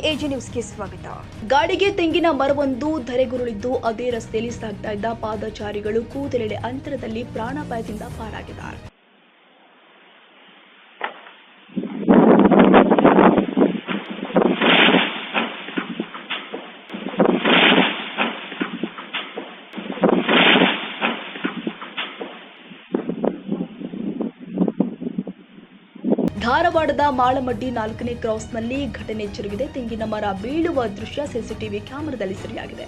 AJ ನ್ಯೂಸ್ಗೆ ಸ್ವಾಗತ. ಗಾಡಿಗೆ ತೆಂಗಿನ ಮರವೊಂದು ಧರೆಗುರುಳಿದ್ದು ಅದೇ ರಸ್ತೆಯಲ್ಲಿ ಸಾಗ್ತಾ ಇದ್ದ ಪಾದಚಾರಿಗಳು ಕೂದಲೆಳೆ ಅಂತರದಲ್ಲಿ ಪ್ರಾಣಾಪಾಯದಿಂದ ಪಾರಾಗಿದ್ದಾರೆ. ಧಾರವಾಡದ ಮಾಳಮಡ್ಡಿ 4ನೇ ಕ್ರಾಸ್ನಲ್ಲಿ ಘಟನೆ ಜರುಗಿದೆ. ತೆಂಗಿನ ಮರ ಬೀಳುವ ದೃಶ್ಯ ಸಿಸಿಟಿವಿ ಕ್ಯಾಮೆರಾದಲ್ಲಿ ಸೆರೆಯಾಗಿದೆ.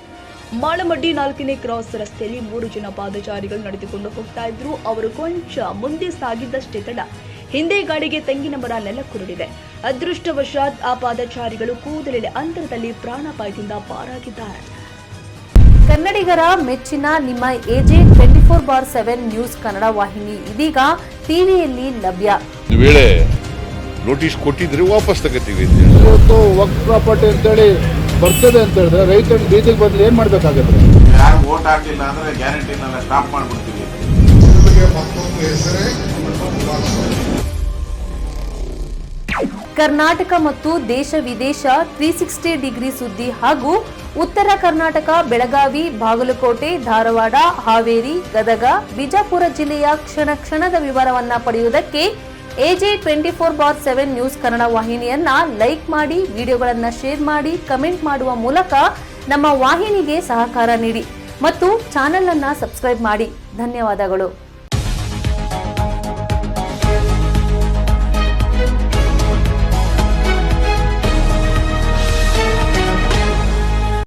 ಮಾಳಮಡ್ಡಿ 4ನೇ ಕ್ರಾಸ್ ರಸ್ತೆಯಲ್ಲಿ 3 ಜನ ಪಾದಚಾರಿಗಳು ನಡೆದುಕೊಂಡು ಹೋಗ್ತಾ ಇದ್ರು. ಅವರು ಕೊಂಚ ಮುಂದೆ ಸಾಗಿದ್ದಷ್ಟೇ ತಡ ಹಿಂದೆ ಗಾಡಿಗೆ ತೆಂಗಿನ ಮರ ನೆಲಕ್ಕುರುಳಿದೆ. ಅದೃಷ್ಟವಶಾತ್ ಆ ಪಾದಚಾರಿಗಳು ಕೂದಲೆಳೆ ಅಂತರದಲ್ಲಿ ಪ್ರಾಣಾಪಾಯದಿಂದ ಪಾರಾಗಿದ್ದಾರೆ. ಕನ್ನಡಿಗರ ಮೆಚ್ಚಿನ ನಿಮ್ಮ ಎಜೆ 24/7 ನ್ಯೂಸ್ ಕನ್ನಡ ವಾಹಿನಿ ಇದೀಗ ಟಿವಿಯಲ್ಲಿ ಲಭ್ಯ. ನೋಟಿಸ್ ಕೊಟ್ಟಿದ್ರೆ ವಾಪಸ್ ತಗೋತೀವಿ. ಇವತ್ತು ವಕ್ಫ್ ಪ್ರಾಪರ್ಟಿ ಅಂತೇಳಿ ಬರ್ತದೆ ಅಂತ ಹೇಳಿದ್ರೆ ರೈತರು ಬೀದಿಗೆ ಬಂದ್ರೆ ಏನ್ ಮಾಡ್ಬೇಕಾಗತ್ತೆ? ಯಾರು ವೋಟ್ ಹಾಕಿಲ್ಲ ಅಂದ್ರೆ ಗ್ಯಾರಂಟಿನೆಲ್ಲ ಸ್ಟಾಪ್ ಮಾಡ್ಬಿಡ್ತೀವಿ. ಕರ್ನಾಟಕ ಮತ್ತು ದೇಶ ವಿದೇಶ 360 ಡಿಗ್ರಿ ಸುದ್ದಿ ಹಾಗೂ ಉತ್ತರ ಕರ್ನಾಟಕ ಬೆಳಗಾವಿ, ಬಾಗಲಕೋಟೆ, ಧಾರವಾಡ, ಹಾವೇರಿ, ಗದಗ, ಬಿಜಾಪುರ ಜಿಲ್ಲೆಯ ಕ್ಷಣ ಕ್ಷಣದ ವಿವರವನ್ನ ಪಡೆಯುವುದಕ್ಕೆ ಎಜೆ 24/7 ನ್ಯೂಸ್ ಕನ್ನಡ ವಾಹಿನಿಯನ್ನ ಲೈಕ್ ಮಾಡಿ, ವಿಡಿಯೋಗಳನ್ನ ಶೇರ್ ಮಾಡಿ, ಕಮೆಂಟ್ ಮಾಡುವ ಮೂಲಕ ನಮ್ಮ ವಾಹಿನಿಗೆ ಸಹಕಾರ ನೀಡಿ ಮತ್ತು ಚಾನೆಲ್ ಅನ್ನ ಸಬ್ಸ್ಕ್ರೈಬ್ ಮಾಡಿ. ಧನ್ಯವಾದಗಳು.